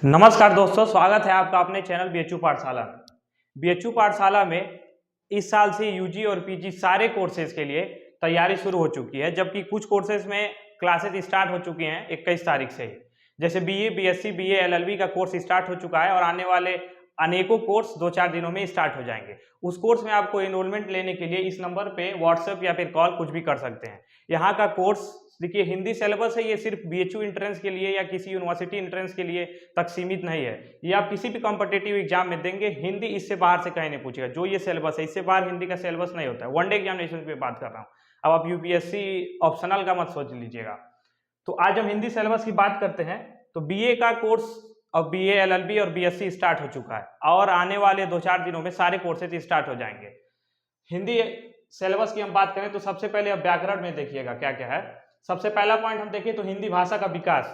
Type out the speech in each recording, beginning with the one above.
नमस्कार दोस्तों, स्वागत है आपका अपने चैनल बीएचयू पाठशाला में। बीएचयू पाठशाला में इस साल से यूजी और पीजी सारे कोर्सेज के लिए तैयारी शुरू हो चुकी है, जबकि कुछ कोर्सेज में क्लासेज स्टार्ट हो चुकी हैं 21 तारीख से ही। जैसे बीए, बीएससी, बीए, एलएलबी का कोर्स स्टार्ट हो चुका है और आने वाले अनेकों कोर्स 2-4 दिनों में स्टार्ट हो जाएंगे। उस कोर्स में आपको एनरोलमेंट लेने के लिए इस नंबर पे व्हाट्सएप या फिर कॉल कुछ भी कर सकते हैं। यहाँ का कोर्स देखिए हिंदी सिलेबस है, ये सिर्फ बीएचयू एंट्रेंस के लिए या किसी यूनिवर्सिटी एंट्रेंस के लिए तक सीमित नहीं है। ये आप किसी भी कॉम्पिटिटिव एग्जाम में देंगे, हिंदी इससे बाहर से कहीं नहीं पूछेगा। जो ये सिलेबस है, इससे बाहर हिंदी का सिलेबस नहीं होता है। वनडे एग्जामिनेशन पे बात कर रहा हूँ। अब आप यूपीएससी ऑप्शनल का मत सोच लीजिएगा। तो आज हम हिंदी सिलेबस की बात करते हैं। तो बीए का कोर्स अब बीए, एलएलबी और बीएससी स्टार्ट हो चुका है और आने वाले 2-4 दिनों में सारे कोर्सेज स्टार्ट हो जाएंगे। हिंदी सिलेबस की हम बात करें तो सबसे पहले अब व्याकरण में देखिएगा क्या क्या है। सबसे पहला पॉइंट हम देखें तो हिंदी भाषा का विकास,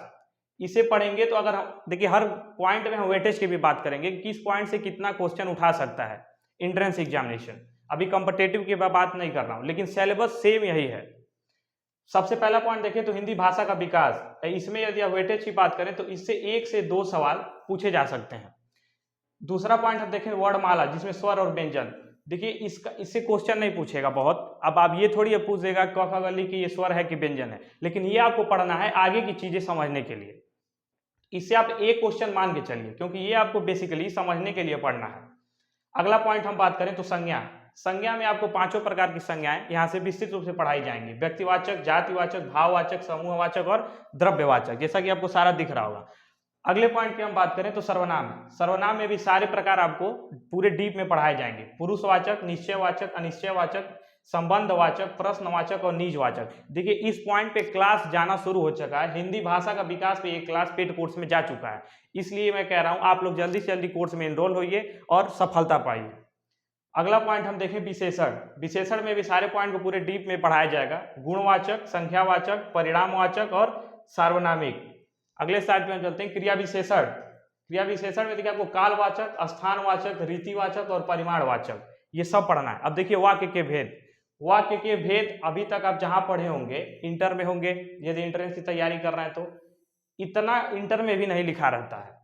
इसे पढ़ेंगे तो अगर हम देखिए हर पॉइंट में हम वेटेज की भी बात करेंगे, किस पॉइंट से कितना क्वेश्चन उठा सकता है एंट्रेंस एग्जामिनेशन। अभी कॉम्पिटिटिव की बात नहीं कर रहा हूं, लेकिन सिलेबस सेम यही है। सबसे पहला पॉइंट देखें तो हिंदी भाषा का विकास, इसमें यदि आप वेटेज की बात करें तो इससे 1 से 2 सवाल पूछे जा सकते हैं। दूसरा पॉइंट हम देखें वर्णमाला, जिसमें स्वर और व्यंजन। देखिए इससे क्वेश्चन नहीं पूछेगा बहुत। अब आप ये थोड़ी पूछेगा क ख ग कि ये स्वर है कि व्यंजन है, लेकिन ये आपको पढ़ना है आगे की चीजें समझने के लिए। इससे आप एक क्वेश्चन मान के चलिए, क्योंकि ये आपको बेसिकली समझने के लिए पढ़ना है। अगला पॉइंट हम बात करें तो संज्ञा। संज्ञा में आपको 5 प्रकार की संज्ञाएं यहाँ से विस्तृत रूप से पढ़ाई जाएंगी। व्यक्तिवाचक, जातिवाचक, भाववाचक, समूहवाचक और द्रव्यवाचक, जैसा कि आपको सारा दिख रहा होगा। अगले पॉइंट की हम बात करें तो सर्वनाम। सर्वनाम में भी सारे प्रकार आपको पूरे डीप में पढ़ाए जाएंगे। पुरुषवाचक, निश्चयवाचक, अनिश्चयवाचक, संबंधवाचक, प्रश्नवाचक और निजवाचक। देखिए इस पॉइंट पे क्लास जाना शुरू हो चुका है। हिंदी भाषा का विकास पे एक क्लास पेड कोर्स में जा चुका है। इसलिए मैं कह रहा हूं आप लोग जल्दी से जल्दी कोर्स में एनरोल होइए और सफलता पाइए। अगला पॉइंट हम देखें विशेषण। विशेषण में भी सारे पॉइंट को पूरे डीप में पढ़ाया जाएगा। गुणवाचक, संख्यावाचक, परिणामवाचक और सार्वनामिक। अगले स्लाइड पे हम चलते हैं क्रिया विशेषण। क्रिया विशेषण में देखिए आपको कालवाचक, स्थानवाचक, रीतिवाचक और परिमाणवाचक, ये सब पढ़ना है। अब देखिए वाक्य के भेद। वाक्य के भेद अभी तक आप जहां पढ़े होंगे, इंटर में होंगे, यदि एंट्रेंस की तैयारी कर रहे हैं तो इतना इंटर में भी नहीं लिखा रहता है।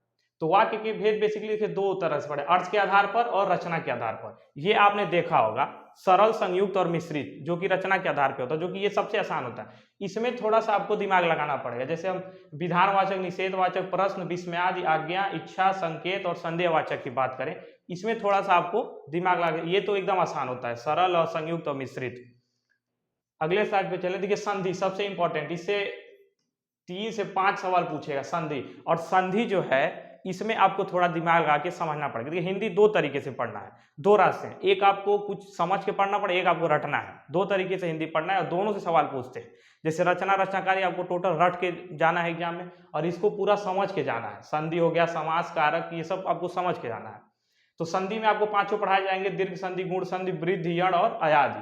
तो वाक्य के भेद बेसिकली देखिए 2 तरह से पढ़े, अर्थ के आधार पर और रचना के आधार पर। ये आपने देखा होगा, सरल, संयुक्त और मिश्रित, जो कि रचना के आधार पर होता है, जो कि ये सबसे आसान होता है। इसमें थोड़ा सा आपको दिमाग लगाना पड़ेगा। जैसे हम विधानवाचक, निषेधवाचक, प्रश्न, विस्मयादि, आज्ञा, इच्छा, संकेत और संदेहवाचक की बात करें, इसमें थोड़ा सा आपको दिमाग लगा। ये तो एकदम आसान होता है, सरल और संयुक्त और मिश्रित। अगले स्लाइड पे चले। देखिए संधि सबसे इंपॉर्टेंट, इससे 3 से 5 सवाल पूछेगा संधि। और संधि जो है इसमें आपको थोड़ा दिमाग लगा के समझना पड़ेगा। देखिए हिंदी 2 तरीके से पढ़ना है, 2 रास्ते हैं। एक आपको कुछ समझ के पढ़ना पड़े, एक आपको रटना है। 2 तरीके से हिंदी पढ़ना है और दोनों से सवाल पूछते हैं। जैसे रचना, रचनाकारी आपको टोटल रट के जाना है एग्जाम में, और इसको पूरा समझ के जाना है। संधि हो गया, समास, कारक, ये सब आपको समझ के जाना है। तो संधि में आपको 5 पढ़ाए जाएंगे, दीर्घ संधि, गुण संधि, वृद्धि, यण और अयादि।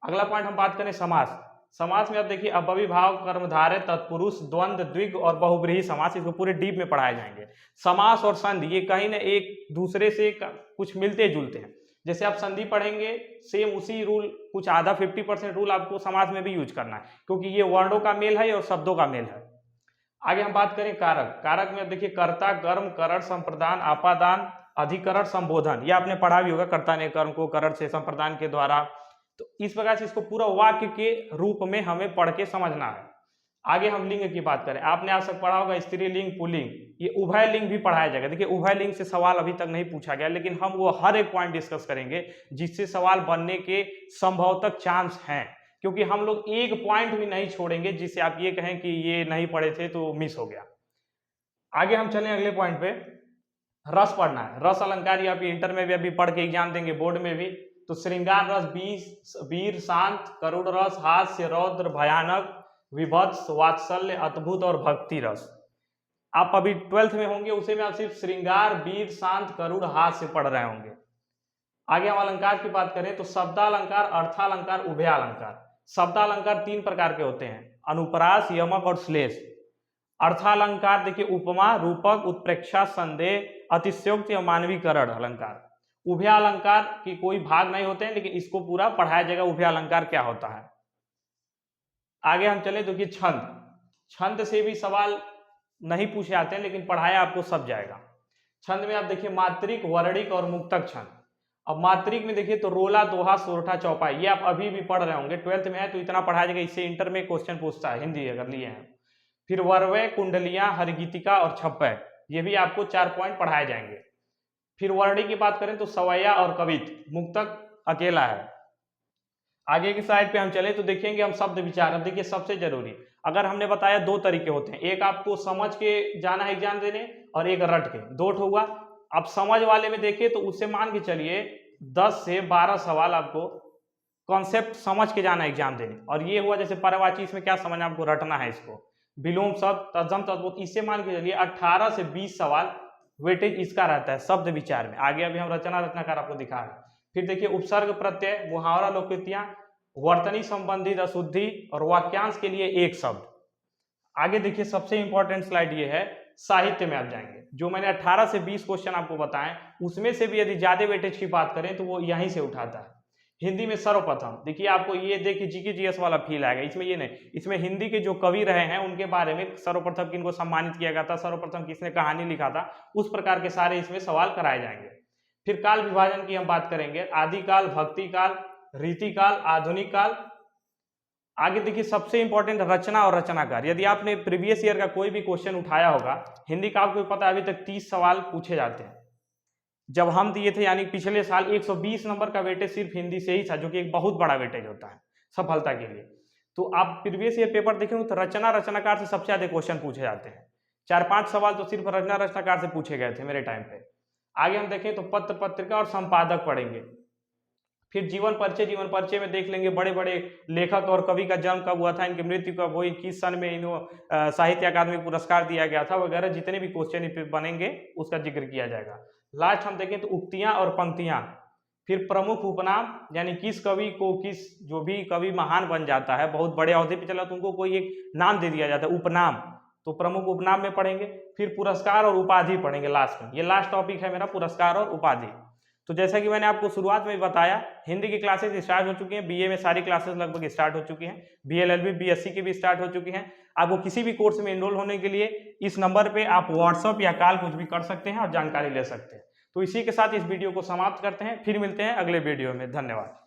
अगला पॉइंट हम बात करें समास। समास में आप देखिए अव्ययीभाव, कर्मधारय, तत्पुरुष, द्वंद्व, द्विग और बहुब्रीहि समास, इसको पूरे डीप में पढ़ाए जाएंगे। समास और संधि ये कहीं ना एक दूसरे से कुछ मिलते जुलते हैं। जैसे आप संधि पढ़ेंगे, सेम उसी रूल, कुछ आधा 50% रूल आपको समास में भी यूज करना है, क्योंकि ये वर्णों का मेल है और शब्दों का मेल है। आगे हम बात करें कारक। कारक में देखिए कर्ता, कर्म, करण, संप्रदान, आपादान, अधिकरण, संबोधन, ये आपने पढ़ा भी होगा। कर्ता ने कर्म को करण से, संप्रदान के द्वारा। तो इस प्रकार से इसको पूरा वाक्य के रूप में हमें पढ़ के समझना है। आगे हम लिंग की बात करें, आपने आज तक पढ़ा होगा स्त्रीलिंग, पुल्लिंग, ये उभय लिंग भी पढ़ाया जाएगा। देखिए उभय लिंग से सवाल अभी तक नहीं पूछा गया, लेकिन हम वो हर एक पॉइंट डिस्कस करेंगे जिससे सवाल बनने के संभवतः चांस हैं, क्योंकि हम लोग एक पॉइंट भी नहीं छोड़ेंगे जिससे आप ये कहें कि ये नहीं पढ़े थे तो मिस हो गया। आगे हम चलें अगले पॉइंट पे, रस पढ़ना है। रस अलंकार आप इंटर में भी अभी पढ़ के एग्जाम देंगे, बोर्ड में भी। तो श्रृंगार रस, वीर, शांत, करुण रस, हास्य, रौद्र, भयानक, विभत्स, वात्सल्य, अद्भुत और भक्ति रस। आप अभी 12th में होंगे, उसे में आप सिर्फ श्रृंगार, वीर, शांत, करुण, हास्य पढ़ रहे होंगे। आगे हम अलंकार की बात करें तो शब्दालंकार, अर्थालंकार, उभयालंकार। शब्दालंकार 3 प्रकार के होते हैं, अनुप्रास, यमक और श्लेष। अर्थालंकार देखिए उपमा, रूपक, उत्प्रेक्षा, संदेह, अतिशयोक्ति और मानवीकरण अलंकार। उभयालंकार की कोई भाग नहीं होते हैं, लेकिन इसको पूरा पढ़ाया जाएगा उभयालंकार क्या होता है। आगे हम चले तो कि छंद। छंद से भी सवाल नहीं पूछे आते हैं, लेकिन पढ़ाया आपको सब जाएगा। छंद में आप देखिए मात्रिक, वर्णिक और मुक्तक छंद। अब मात्रिक में देखिए तो रोला, दोहा, सोरठा, चौपाई, ये आप अभी भी पढ़ रहे होंगे, 12th में है तो इतना पढ़ाया जाएगा, इससे इंटर में क्वेश्चन पूछता है हिंदी अगर लिए हैं। फिर वर्वय, कुंडलियां, हरगीतिका और छप्पय, ये भी आपको 4 पॉइंट पढ़ाए जाएंगे। फिर वर्णी की बात करें तो सवैया और कवित, मुक्तक अकेला है। आगे की साइड पे हम चले तो देखेंगे हम शब्द विचार। अब देखिए सबसे जरूरी, अगर हमने बताया 2 तरीके होते हैं, एक आपको समझ के जाना है एग्जाम देने और एक रट के, 2 हुआ। अब समझ वाले में देखिए तो उससे मान के चलिए 10 से 12 सवाल आपको कॉन्सेप्ट समझ के जाना है एग्जाम देने, और ये हुआ जैसे परवाची, इसमें क्या समझना आपको रटना है इसको, विलोम शब्द, तत्सम तद्भव, इससे मान के चलिए 18 से 20 सवाल वेटेज इसका रहता है शब्द विचार में। आगे अभी हम रचना रचनाकार आपको दिखा रहे हैं। फिर देखिए उपसर्ग, प्रत्यय, मुहावरा, लोकोक्तियां, वर्तनी संबंधित अशुद्धि और वाक्यांश के लिए एक शब्द। आगे देखिए सबसे इंपॉर्टेंट स्लाइड ये है, साहित्य में आप जाएंगे। जो मैंने 18 से 20 क्वेश्चन आपको बताएं, उसमें से भी यदि ज्यादा वेटेज की बात करें तो वो यहीं से उठाता है। हिंदी में सर्वप्रथम देखिए, आपको ये देखिए जीके जीएस वाला फील आएगा, इसमें ये नहीं, इसमें हिंदी के जो कवि रहे हैं उनके बारे में, सर्वप्रथम किनको सम्मानित किया गया था, सर्वप्रथम किसने कहानी लिखा था, उस प्रकार के सारे इसमें सवाल कराए जाएंगे। फिर काल विभाजन की हम बात करेंगे, आदिकाल, भक्ति काल, रीतिकाल, आधुनिक काल। आगे देखिए सबसे इंपॉर्टेंट रचना और रचनाकार। यदि आपने प्रीवियस ईयर का कोई भी क्वेश्चन उठाया होगा हिंदी का, आपको पता है अभी तक 30 सवाल पूछे जाते हैं। जब हम दिए थे यानी पिछले साल 120 नंबर का वेटेज सिर्फ हिंदी से ही था, जो कि एक बहुत बड़ा वेटेज होता है सफलता के लिए। तो आप प्रीवियस ईयर पेपर देखेंगे तो रचना रचनाकार से सबसे ज्यादा क्वेश्चन पूछे जाते हैं। 4-5 सवाल तो सिर्फ रचना रचनाकार से पूछे गए थे मेरे टाइम पे। आगे हम देखें तो पत्र पत्रिका और संपादक पढ़ेंगे। फिर जीवन परिचय, जीवन परिचय में देख लेंगे बड़े बड़े लेखक और कवि का जन्म कब हुआ था, इनकी मृत्यु कब हुई, किस सन में इन्हों साहित्य अकादमी पुरस्कार दिया गया था, वगैरह जितने भी क्वेश्चन बनेंगे उसका जिक्र किया जाएगा। लास्ट हम देखें तो उक्तियां और पंक्तियां। फिर प्रमुख उपनाम, यानी किस कवि को, किस जो भी कवि महान बन जाता है, बहुत बड़े अहदे पे चला तो उनको कोई एक नाम दे दिया जाता है, उपनाम, तो प्रमुख उपनाम में पढ़ेंगे। फिर पुरस्कार और उपाधि पढ़ेंगे लास्ट में। ये लास्ट टॉपिक है मेरा, पुरस्कार और उपाधि। तो जैसा कि मैंने आपको शुरुआत में बताया, हिंदी की क्लासेस स्टार्ट हो चुकी हैं, बीए में सारी क्लासेस लगभग स्टार्ट हो चुकी हैं, बीएलएलबी, बीएससी की भी स्टार्ट हो चुकी हैं। आपको किसी भी कोर्स में एनरोल होने के लिए इस नंबर पे आप व्हाट्सअप या कॉल कुछ भी कर सकते हैं और जानकारी ले सकते हैं। तो इसी के साथ इस वीडियो को समाप्त करते हैं, फिर मिलते हैं अगले वीडियो में। धन्यवाद।